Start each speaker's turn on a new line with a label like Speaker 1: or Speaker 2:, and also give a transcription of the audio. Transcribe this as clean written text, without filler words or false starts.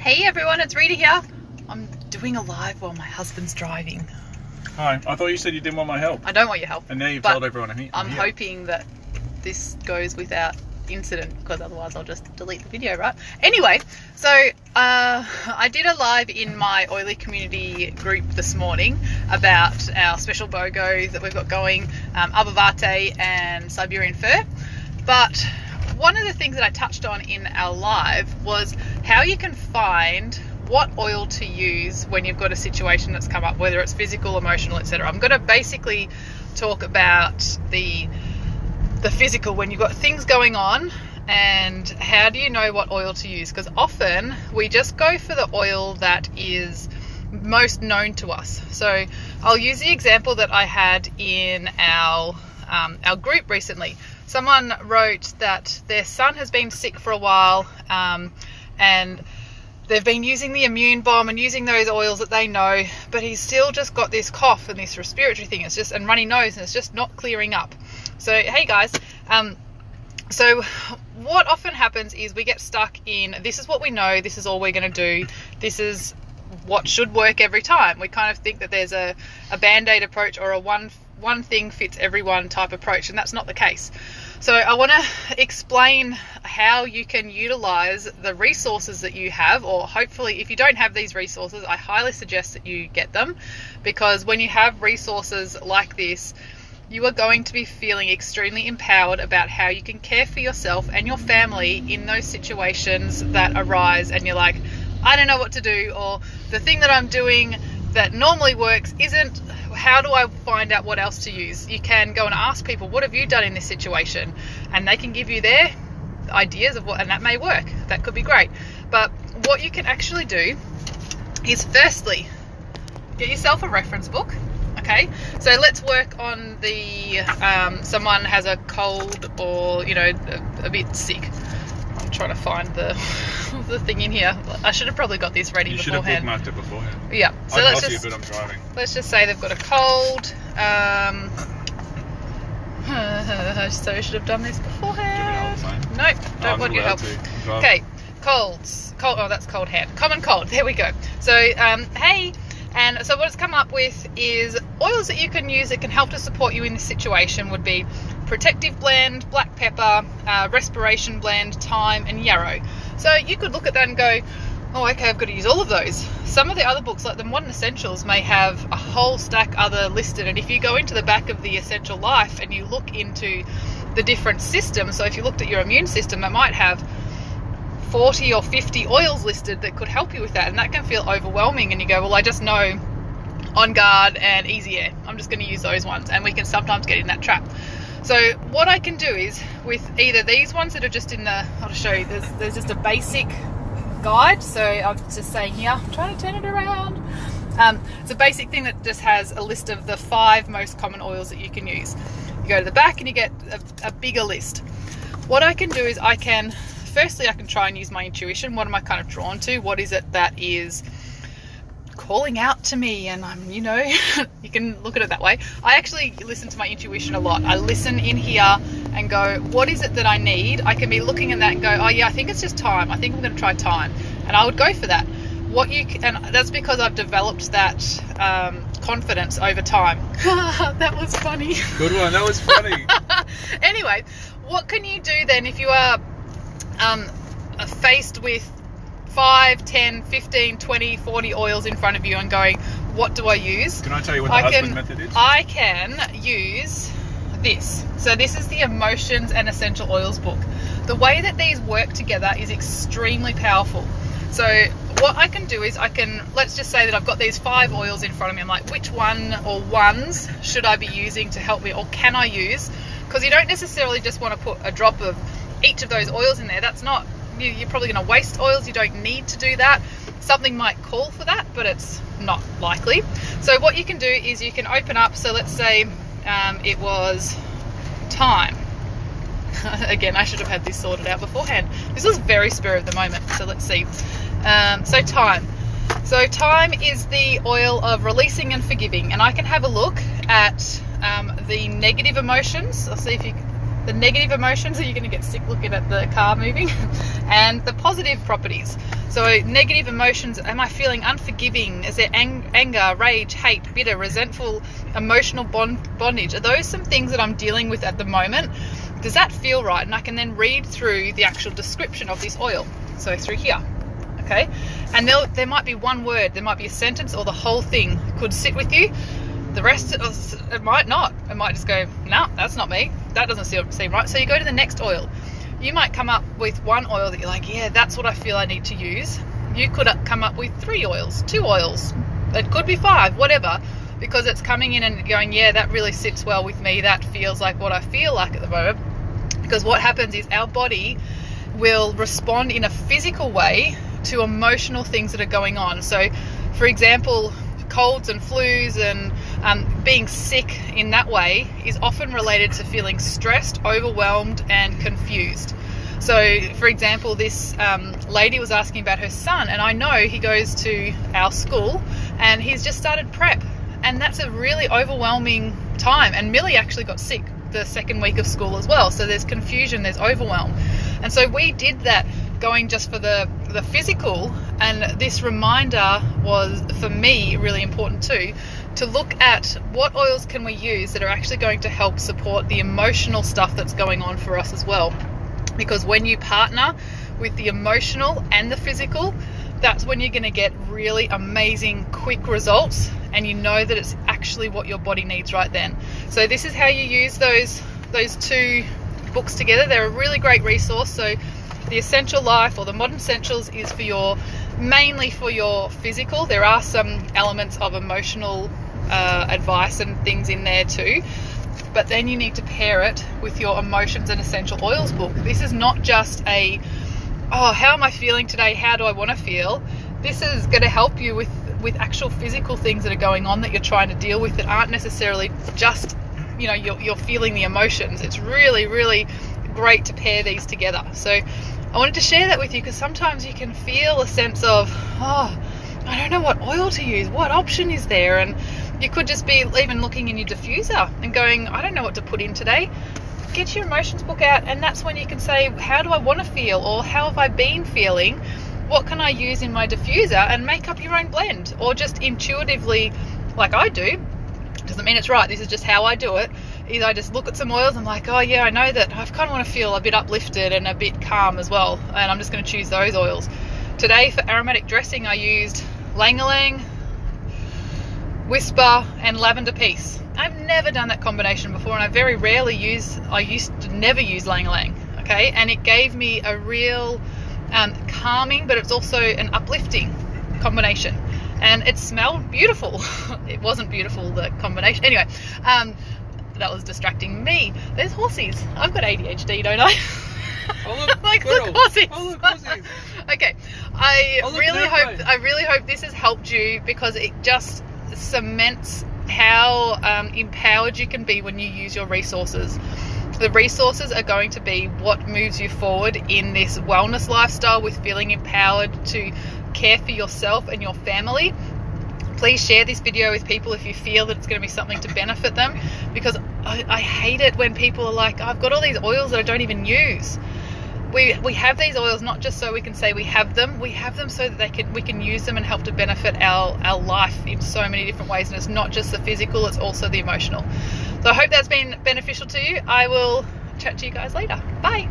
Speaker 1: Hey everyone, it's Rita here. I'm doing a live while my husband's driving.
Speaker 2: Hi, I thought you said you didn't want my help.
Speaker 1: I don't want your help.
Speaker 2: And now you've told everyone I'm here.
Speaker 1: I'm hoping that this goes without incident, because otherwise I'll just delete the video, right? Anyway, so I did a live in my oily community group this morning about our special BOGO that we've got going, Abavate and Siberian fir. But one of the things that I touched on in our live was how you can find what oil to use when you've got a situation that's come up, whether it's physical, emotional, etc. I'm going to basically talk about the physical, when you've got things going on, and how do you know what oil to use? Because often we just go for the oil that is most known to us. So I'll use the example that I had in our group recently. Someone wrote that their son has been sick for a while, and they've been using the immune bomb and using those oils that they know, but he's still just got this cough and this respiratory thing, and runny nose, and it's just not clearing up. So hey guys, so what often happens is we get stuck in, this is what we know, this is all we're going to do, this is what should work every time. We kind of think that there's a band-aid approach or a one thing fits everyone type approach, and that's not the case. So I want to explain how you can utilize the resources that you have, or hopefully if you don't have these resources, I highly suggest that you get them, because when you have resources like this, you are going to be feeling extremely empowered about how you can care for yourself and your family in those situations that arise and you're like, I don't know what to do, or the thing that I'm doing that normally works isn't, how do I find out what else to use? You can go and ask people, what have you done in this situation? And they can give you their ideas of what, and that may work. That could be great. But what you can actually do is, firstly, get yourself a reference book. Okay, so let's work on the, someone has a cold or, you know, a bit sick. I'm trying to find the thing in here. I should have probably got this ready beforehand.
Speaker 2: You should have bookmarked it beforehand.
Speaker 1: Yeah. So
Speaker 2: I'd help you, but I'm driving.
Speaker 1: Let's just say they've got a cold. So I should have done this beforehand. Nope, don't want your help. Okay, colds. Cold. Oh, that's cold hand. Common cold. There we go. So, hey. And so what it's come up with is oils that you can use that can help to support you in this situation would be Protective Blend, Black Pepper, Respiration Blend, Thyme, and Yarrow. So you could look at that and go, oh, okay, I've got to use all of those. Some of the other books, like the Modern Essentials, may have a whole stack other listed. And if you go into the back of the Essential Life and you look into the different systems, so if you looked at your immune system, it might have 40 or 50 oils listed that could help you with that, and that can feel overwhelming, and you go, well, I just know On Guard and Easy Air, I'm just going to use those ones, and we can sometimes get in that trap. So what I can do is, with either these ones that are just in the, I'll show you, there's just a basic guide, so I'm just saying here, I'm trying to turn it around. It's a basic thing that just has a list of the 5 most common oils that you can use. You go to the back and you get a bigger list. What I can do is firstly, I can try and use my intuition. What am I kind of drawn to? What is it that is calling out to me? And I'm, you know, you can look at it that way. I actually listen to my intuition a lot. I listen in here and go, what is it that I need? I can be looking at that and go, oh yeah, I think it's just thyme. I think I'm going to try thyme. And I would go for that. And that's because I've developed that confidence over time. That was funny.
Speaker 2: Good one. That was funny.
Speaker 1: Anyway, what can you do then if you are faced with 5, 10, 15, 20, 40 oils in front of you and going, what do I use?
Speaker 2: Can I tell you what the husband method is?
Speaker 1: I can use this. So this is the Emotions and Essential Oils book. The way that these work together is extremely powerful. So what I can do is let's just say that I've got these 5 oils in front of me. I'm like, which one or ones should I be using to help me, or can I use? Because you don't necessarily just want to put a drop of each of those oils in there. That's not, you're probably going to waste oils. You don't need to do that. Something might call for that, but it's not likely. So what you can do is you can open up, so let's say it was thyme. Again, I should have had this sorted out beforehand. This was very spur of the moment, so let's see. So thyme. So thyme is the oil of releasing and forgiving, and I can have a look at the negative emotions. I'll see if you The negative emotions, are you going to get sick looking at the car moving? And the positive properties. So negative emotions, am I feeling unforgiving? Is there anger, rage, hate, bitter, resentful, emotional bondage? Are those some things that I'm dealing with at the moment? Does that feel right? And I can then read through the actual description of this oil. So through here, okay? And there might be one word, there might be a sentence, or the whole thing could sit with you. The rest, it might not. It might just go, no, that's not me. That doesn't seem right. So you go to the next oil. You might come up with one oil that you're like, yeah, that's what I feel I need to use. You could come up with 3 oils, 2 oils. It could be 5, whatever, because it's coming in and going, yeah, that really sits well with me. That feels like what I feel like at the moment. Because what happens is our body will respond in a physical way to emotional things that are going on. So, for example, colds and flus and being sick in that way is often related to feeling stressed, overwhelmed, and confused. So, for example, this lady was asking about her son, and I know he goes to our school and he's just started prep, and that's a really overwhelming time. And Millie actually got sick the second week of school as well, so there's confusion, there's overwhelm. And so we did that going just for the physical, and this reminder was for me really important too, to look at what oils can we use that are actually going to help support the emotional stuff that's going on for us as well. Because when you partner with the emotional and the physical, that's when you're going to get really amazing quick results, and you know that it's actually what your body needs right then. So this is how you use those 2 books together. They're a really great resource. So the Essential Life, or the Modern Essentials, is mainly for your physical. There are some elements of emotional advice and things in there too, but then you need to pair it with your Emotions and Essential Oils book. This is not just a, oh, how am I feeling today? How do I want to feel? This is going to help you with actual physical things that are going on that you're trying to deal with that aren't necessarily just, you're feeling the emotions. It's really, really great to pair these together. So I wanted to share that with you, because sometimes you can feel a sense of, oh, I don't know what oil to use. What option is there? And you could just be even looking in your diffuser and going, I don't know what to put in today. Get your emotions book out, and that's when you can say, how do I want to feel, or how have I been feeling? What can I use in my diffuser? And make up your own blend, or just intuitively, like I do. Doesn't mean it's right. This is just how I do it. Either I just look at some oils, I'm like, oh yeah, I know that I kind of want to feel a bit uplifted and a bit calm as well, and I'm just going to choose those oils. Today for aromatic dressing, I used Lang Ylang, Whisper, and Lavender Peace. I've never done that combination before, and I used to never use Lang Ylang, okay? And it gave me a real calming, but it's also an uplifting combination. And it smelled beautiful. It wasn't beautiful, the combination. Anyway, that was distracting me. There's horsies. I've got ADHD, don't I?
Speaker 2: Oh, look,
Speaker 1: like, look, horsies.
Speaker 2: Oh, look, horsies.
Speaker 1: Okay. I really hope this has helped you, because it just cements how empowered you can be when you use your resources. The resources are going to be what moves you forward in this wellness lifestyle, with feeling empowered to care for yourself and your family. Please share this video with people if you feel that it's going to be something to benefit them, because I hate it when people are like, I've got all these oils that I don't even use. We have these oils not just so we can say we have them so that we can use them and help to benefit our life in so many different ways. And it's not just the physical, it's also the emotional. So I hope that's been beneficial to you. I will chat to you guys later. Bye.